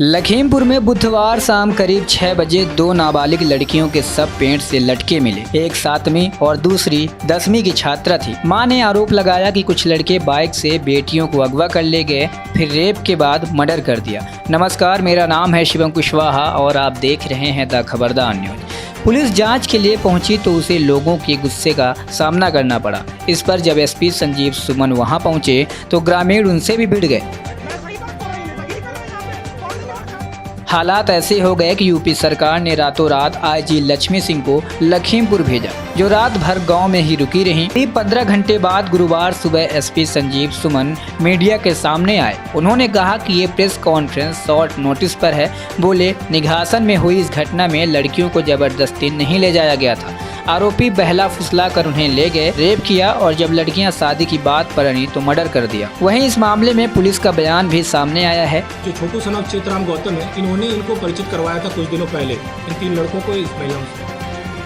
लखीमपुर में बुधवार शाम करीब 6 बजे 2 नाबालिग लड़कियों के शव पेड़ से लटके मिले। एक 7वीं और दूसरी 10वीं की छात्रा थी। मां ने आरोप लगाया कि कुछ लड़के बाइक से बेटियों को अगवा कर ले गए, फिर रेप के बाद मर्डर कर दिया। नमस्कार, मेरा नाम है शिवम कुशवाहा और आप देख रहे हैं द खबरदार न्यूज। पुलिस जांच के लिए पहुंची तो उसे लोगों के गुस्से का सामना करना पड़ा। इस पर जब एसपी संजीव सुमन वहां पहुंचे तो ग्रामीण उनसे भी भिड़ गए। हालात ऐसे हो गए कि यूपी सरकार ने रातों रात आईजी लक्ष्मी सिंह को लखीमपुर भेजा, जो रात भर गांव में ही रुकी रहीं। करीब 15 घंटे बाद गुरुवार सुबह एसपी संजीव सुमन मीडिया के सामने आए। उन्होंने कहा कि ये प्रेस कॉन्फ्रेंस शॉर्ट नोटिस पर है। बोले, निघासन में हुई इस घटना में लड़कियों को जबरदस्ती नहीं ले जाया गया था। आरोपी बहला फुसला कर उन्हें ले गए, रेप किया और जब लड़कियां शादी की बात पर अड़ी तो मर्डर कर दिया। वहीं इस मामले में पुलिस का बयान भी सामने आया है। जो छोटू सन ऑफ चित्राम गौतम है, इन्होंने इनको परिचित करवाया था कुछ दिनों पहले। इन 3 लड़कों को इस महिला से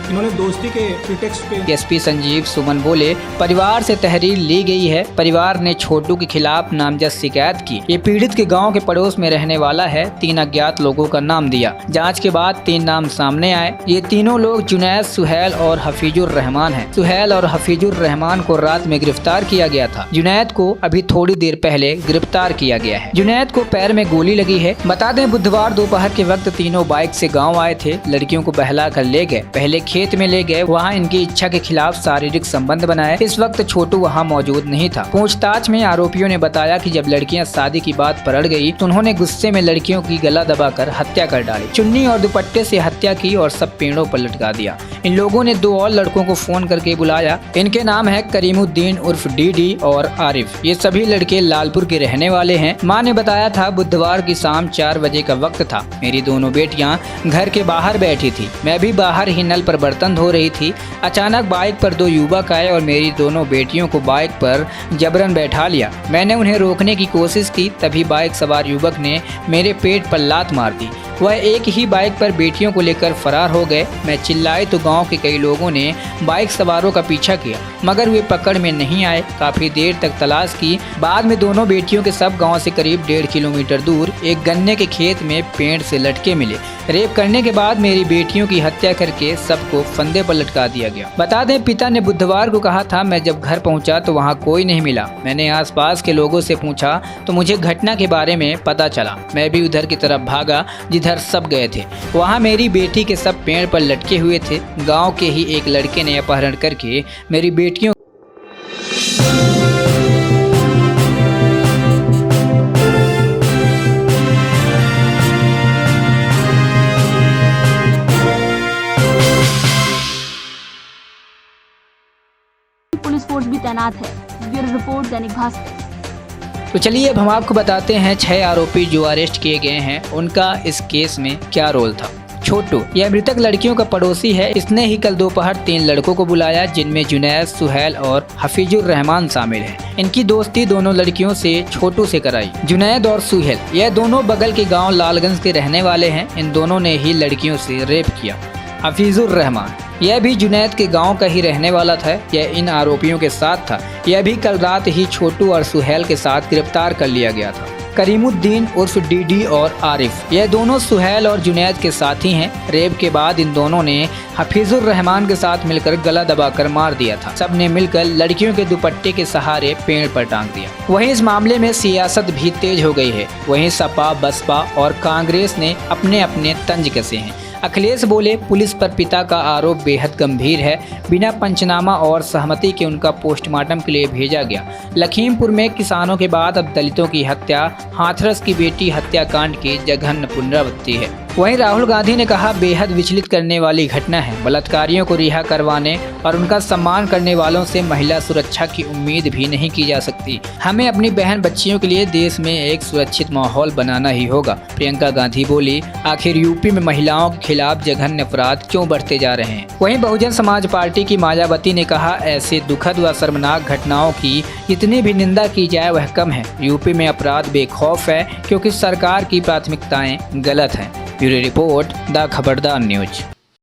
इन्होंने दोस्ती के प्रीटेक्स्ट पे। एसपी संजीव सुमन बोले, परिवार से तहरीर ली गई है। परिवार ने छोटू के खिलाफ नामजद शिकायत की। ये पीड़ित के गांव के पड़ोस में रहने वाला है। 3 अज्ञात लोगों का नाम दिया। जांच के बाद 3 नाम सामने आए। ये तीनों लोग जुनैद, सुहेल और हफीजुर रहमान हैं। सुहेल और हफीजुर रहमान को रात में गिरफ्तार किया गया था। जुनैद को अभी थोड़ी देर पहले गिरफ्तार किया गया है। जुनैद को पैर में गोली लगी है। बता दें, बुधवार दोपहर के वक्त तीनों बाइक से गाँव आए थे। लड़कियों को बहला कर ले गए, पहले खेत में ले गए, वहां इनकी इच्छा के खिलाफ शारीरिक संबंध बनाए। इस वक्त छोटू वहां मौजूद नहीं था। पूछताछ में आरोपियों ने बताया कि जब लड़कियां शादी की बात पर अड़ गई तो उन्होंने गुस्से में लड़कियों की गला दबाकर हत्या कर डाली। चुन्नी और दुपट्टे से हत्या की और सब पेड़ों पर लटका दिया। इन लोगों ने 2 और लड़कों को फोन करके बुलाया। इनके नाम है करीमुद्दीन उर्फ डीडी और आरिफ। ये सभी लड़के लालपुर के रहने वाले हैं। मां ने बताया था, बुधवार की शाम 4 बजे का वक्त था। मेरी दोनों बेटियां घर के बाहर बैठी थी। मैं भी बाहर ही नल पर बर्तन धो रही थी। अचानक बाइक पर 2 युवक आए और मेरी दोनों बेटियों को बाइक पर जबरन बैठा लिया। मैंने उन्हें रोकने की कोशिश की, तभी बाइक सवार युवक ने मेरे पेट पर लात मार दी। वह एक ही बाइक पर बेटियों को लेकर फरार हो गए। मैं चिल्लाई तो गांव के कई लोगों ने बाइक सवारों का पीछा किया, मगर वे पकड़ में नहीं आए। काफी देर तक तलाश की। बाद में दोनों बेटियों के शव गांव से करीब 1.5 किलोमीटर दूर एक गन्ने के खेत में पेड़ से लटके मिले। रेप करने के बाद मेरी बेटियों की हत्या करके सबको फंदे पर लटका दिया गया। बता दें, पिता ने बुधवार को कहा था। मैं जब घर पहुंचा तो वहां कोई नहीं मिला। मैंने आसपास के लोगों से पूछा तो मुझे घटना के बारे में पता चला। मैं भी उधर की तरफ भागा जिधर सब गए थे। वहां मेरी बेटी के सब पेड़ पर लटके हुए थे। गांव के ही एक लड़के ने अपहरण करके मेरी बेटियों पुलिस फोर्स भी तैनात है। Bureau report, Dainik Bhaskar. तो चलिए अब हम आपको बताते हैं 6 आरोपी जो अरेस्ट किए गए हैं, उनका इस केस में क्या रोल था। छोटू, यह मृतक लड़कियों का पड़ोसी है। इसने ही कल दोपहर 3 लड़कों को बुलाया, जिनमें जुनैद, सुहेल और हफीजुर रहमान शामिल हैं। इनकी दोस्ती दोनों लड़कियों से छोटू से कराई। जुनैद और सुहेल, यह दोनों बगल के गांव लालगंज के रहने वाले हैं। इन दोनों ने ही लड़कियों से रेप किया। हफीजुर रहमान, यह भी जुनैद के गांव का ही रहने वाला था। यह इन आरोपियों के साथ था। यह भी कल रात ही छोटू और सुहेल के साथ गिरफ्तार कर लिया गया था। करीमुद्दीन उर्फ डीडी और आरिफ, यह दोनों सुहेल और जुनैद के साथी हैं। रेप के बाद इन दोनों ने हफीजुर रहमान के साथ मिलकर गला दबाकर मार दिया था। सबने मिलकर लड़कियों के दुपट्टे के सहारे पेड़ पर टांग दिया। वहीं इस मामले में सियासत भी तेज हो गई है। वहीं सपा, बसपा और कांग्रेस ने अपने अपने तंज कसे हैं। अखिलेश बोले, पुलिस पर पिता का आरोप बेहद गंभीर है। बिना पंचनामा और सहमति के उनका पोस्टमार्टम के लिए भेजा गया। लखीमपुर में किसानों के बाद अब दलितों की हत्या, हाथरस की बेटी हत्याकांड की जघन्य पुनरावृत्ति है। वहीं राहुल गांधी ने कहा, बेहद विचलित करने वाली घटना है। बलात्कारियों को रिहा करवाने और उनका सम्मान करने वालों से महिला सुरक्षा की उम्मीद भी नहीं की जा सकती। हमें अपनी बहन बच्चियों के लिए देश में एक सुरक्षित माहौल बनाना ही होगा। प्रियंका गांधी बोली, आखिर यूपी में महिलाओं के खिलाफ जघन्य अपराध क्यों बढ़ते जा रहे हैं। वहीं बहुजन समाज पार्टी की मायावती ने कहा, ऐसे दुखद व शर्मनाक घटनाओं की जितनी भी निंदा की जाए वह कम है। यूपी में अपराध बेखौफ है क्योंकि सरकार की प्राथमिकताएं गलत हैं। ब्यूरो रिपोर्ट, द खबरदार न्यूज।